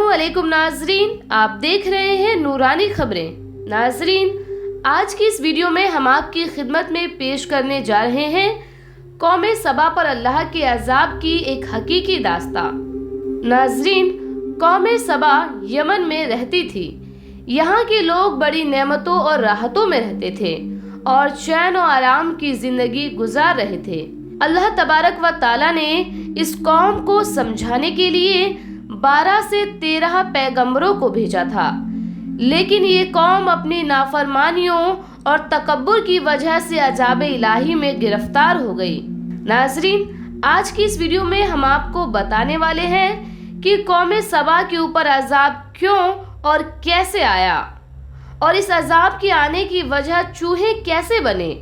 अस्सलामुअलैकुम नाजरीन, आप देख रहे हैं नूरानी खबरें। नाजरीन, आज की इस वीडियो में हम आपकी खिदमत में पेश करने जा रहे हैं कौम सबा पर अल्लाह के अजाब की एक हकीकी दास्तां। नाजरीन, कौम सबा यमन में रहती थी। यहाँ के लोग बड़ी नेमतों और राहतों में रहते थे और चैन और आराम की जिंदगी गुजार रहे थे। अल्लाह तबारक व ताला ने इस कौम को समझाने के लिए 12 से 13 पैगंबरों को भेजा था, लेकिन ये कौम अपनी नाफरमानियों और तकब्बुर की वजह से अजाब इलाही में गिरफ्तार हो गई। नाजरीन, आज की इस वीडियो में हम आपको बताने वाले हैं कि कौम सबा के ऊपर अजाब क्यों और कैसे आया और इस अजाब के आने की वजह चूहे कैसे बने।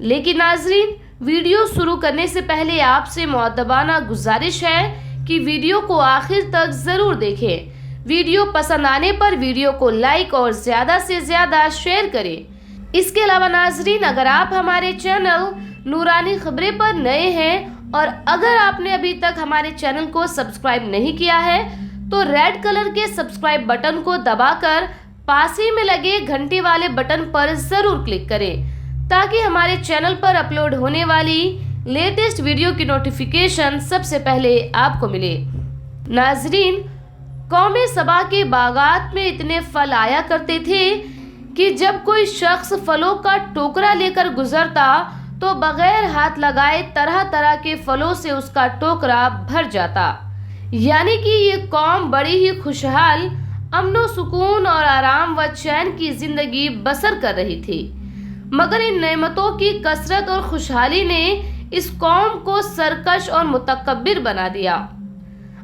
लेकिन नाजरीन, वीडियो शुरू करने से पहले आपसे मुअद्दबाना गुजारिश है कि वीडियो को आखिर तक ज़रूर देखें। वीडियो पसंद आने पर वीडियो को लाइक और ज़्यादा से ज़्यादा शेयर करें। इसके अलावा नाजरीन, अगर आप हमारे चैनल नूरानी खबरें पर नए हैं और अगर आपने अभी तक हमारे चैनल को सब्सक्राइब नहीं किया है तो रेड कलर के सब्सक्राइब बटन को दबाकर पास ही में लगे घंटी वाले बटन पर ज़रूर क्लिक करें ताकि हमारे चैनल पर अपलोड होने वाली लेटेस्ट वीडियो की नोटिफिकेशन सबसे पहले आपको मिले। नाजरीन, कौम सबा के बागात में इतने फल आया करते थे कि जब कोई शख्स फलों का टोकरा लेकर गुजरता तो बगैर हाथ लगाए तरह तरह के फलों से उसका टोकरा भर जाता। यानी कि ये कौम बड़ी ही खुशहाल, अमन सुकून और आराम व चैन की जिंदगी बसर कर रही थी। मगर इन नेमतों की कसरत और खुशहाली ने इस कौम को सरकश और मुतकब्बिर बना दिया।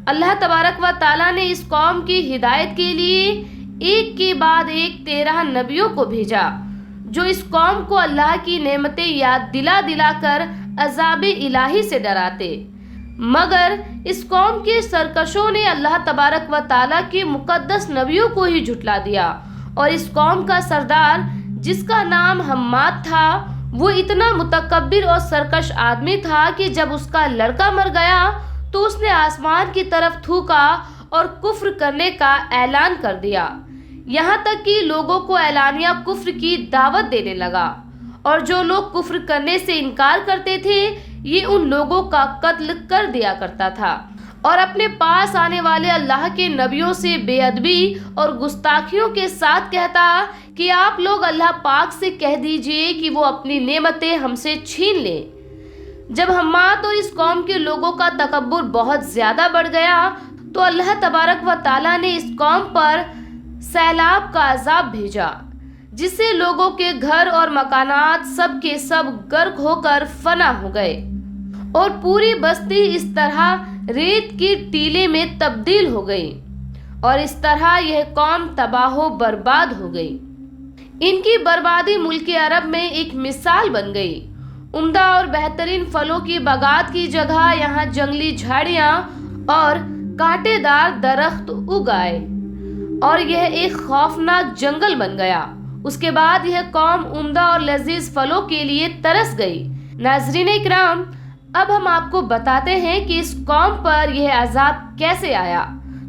अल्लाह तबारक व ताला ने इस कौम की हिदायत के लिए एक के बाद एक 13 नबियों को भेजा, जो इस कौम को अल्लाह की नेमतें याद दिला दिला कर अजाब इलाही से डराते। मगर इस कौम के सरकशों ने अल्लाह तबारक व ताला के मुकद्दस नबियों को ही झुटला दिया और इस कौम का सरदार, जिसका नाम हम्माद था, वो इतना मुतकब्बिर और सरकश आदमी था कि जब उसका लड़का मर गया तो उसने आसमान की तरफ थूका और कुफ्र करने का ऐलान कर दिया। यहाँ तक कि लोगों को ऐलानिया कुफ्र की दावत देने लगा और जो लोग कुफ्र करने से इनकार करते थे ये उन लोगों का कत्ल कर दिया करता था और अपने पास आने वाले अल्लाह के नबियों से बेअदबी और गुस्ताखियों के साथ कहता कि आप लोग अल्लाह पाक से कह दीजिए कि वो अपनी नेमतें हमसे छीन ले। जब हम्माद और इस कौम के लोगों का तकब्बुर बहुत ज़्यादा बढ़ गया तो अल्लाह तबारक व ताला ने इस कौम पर सैलाब का अजाब भेजा, जिससे लोगों के घर और मकानात सब के सब गर्क होकर फना हो गए और पूरी बस्ती इस तरह रेत की टीले में तब्दील हो गई और इस तरह यह कौम तबाह बर्बाद हो गई। इनकी बर्बादी मुल्क अरब में एक मिसाल बन गई। उम्दा और बेहतरीन फलों की बागात की जगह यहाँ जंगली झाड़ियाँ और कांटेदार दरख्त उग आए और यह एक खौफनाक जंगल बन गया। उसके बाद यह कौम उम्दा और लजीज फलों के लिए तरस गई। नाजरीन इकराम, अब हम आपको बताते हैं कि इस कौम पर यह अजाब कैसे आया।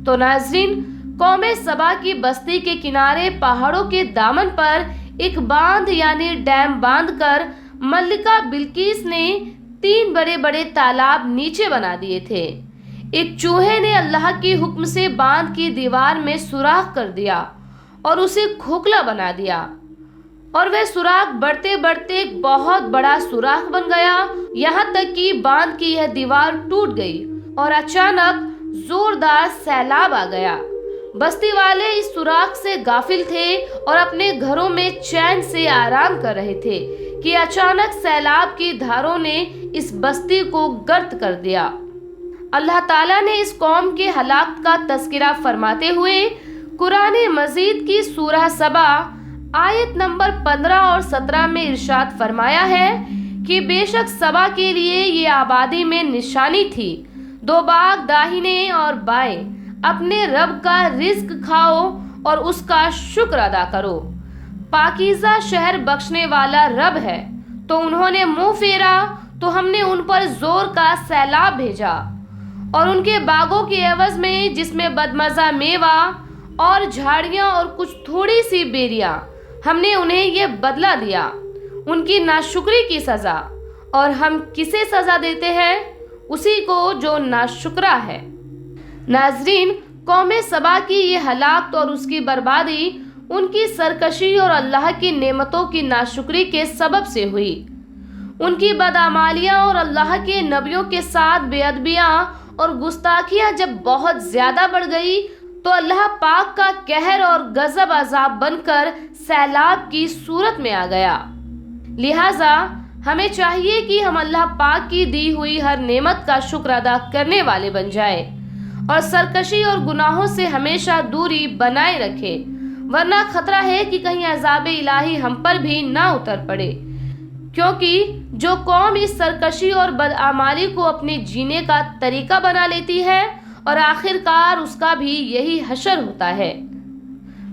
तो नाजरीन, कौम सबा की बस्ती के किनारे पहाड़ों के दामन पर एक बांध यानी डैम बांधकर मल्लिका बिल्किस ने 3 बड़े बड़े तालाब नीचे बना दिए थे। एक चूहे ने अल्लाह के हुक्म से बांध की दीवार में सुराख कर दिया और उसे खोखला बना दिया और वह सुराख बढ़ते बढ़ते एक बहुत बड़ा सुराख बन गया, यहाँ तक कि बांध की यह दीवार टूट गई और अचानक जोरदार सैलाब आ गया। बस्ती वाले इस सुराख से गाफिल थे और अपने घरों में चैन से आराम कर रहे थे कि अचानक सैलाब की धारों ने इस बस्ती को गर्क कर दिया। अल्लाह ताला ने इस कौम के हलाक का तज़किरा फरमाते हुए कुरान मजीद की सूरह सबा आयत नंबर 15 और 17 में इरशाद फरमाया है कि बेशक सबा के लिए ये आबादी में निशानी थी। 2 बाग दाहिने और बाएं, अपने रब का रिज्क खाओ और उसका शुक्र अदा करो। पाकीज़ा शहर बख्शने वाला रब है। तो उन्होंने मुंह फेरा तो हमने उन पर जोर का सैलाब भेजा اور ان کے باغوں کے عوض میں جس میں بدمزہ میوہ اور جھاڑیاں اور کچھ تھوڑی سی بیریاں، ہم نے انہیں یہ بدلہ دیا، ان کی ناشکری کی سزا۔ اور ہم کسے سزا دیتے ہیں؟ اسی کو جو ناشکرا ہے۔ ناظرین، قوم سبا کی یہ ہلاکت اور اس کی بربادی ان کی سرکشی اور اللہ کی نعمتوں کی ناشکری کے سبب سے ہوئی۔ ان کی بدعمالیاں اور اللہ کے نبیوں کے ساتھ بے ادبیاں اور گستاخیاں جب بہت زیادہ بڑھ گئی تو اللہ پاک کا قہر اور غضب عذاب بن کر سیلاب کی صورت میں آ گیا۔ لہٰذا ہمیں چاہیے کہ ہم اللہ پاک کی دی ہوئی ہر نعمت کا شکر ادا کرنے والے بن جائیں اور سرکشی اور گناہوں سے ہمیشہ دوری بنائے رکھیں، ورنہ خطرہ ہے کہ کہیں عذاب الہی ہم پر بھی نہ اتر پڑے، کیونکہ جو قوم اس سرکشی اور بدعمالی کو اپنے جینے کا طریقہ بنا لیتی ہے اور آخر کار اس کا بھی یہی حشر ہوتا ہے،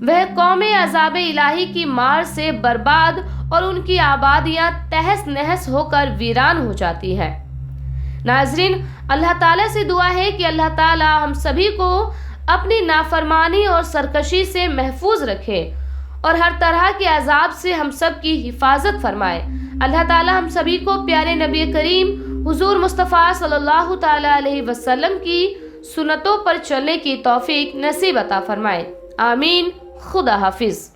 وہ قوم عذاب الہی کی مار سے برباد اور ان کی آبادیاں تہس نہس ہو کر ویران ہو جاتی ہے۔ ناظرین، اللہ تعالیٰ سے دعا ہے کہ اللہ تعالیٰ ہم سبھی کو اپنی نافرمانی اور سرکشی سے محفوظ رکھے اور ہر طرح کے عذاب سے ہم سب کی حفاظت فرمائے۔ اللہ تعالیٰ ہم سبھی کو پیارے نبی کریم حضور مصطفیٰ صلی اللہ تعالیٰ علیہ وسلم کی سنتوں پر چلنے کی توفیق نصیب عطا فرمائے۔ آمین۔ خدا حافظ۔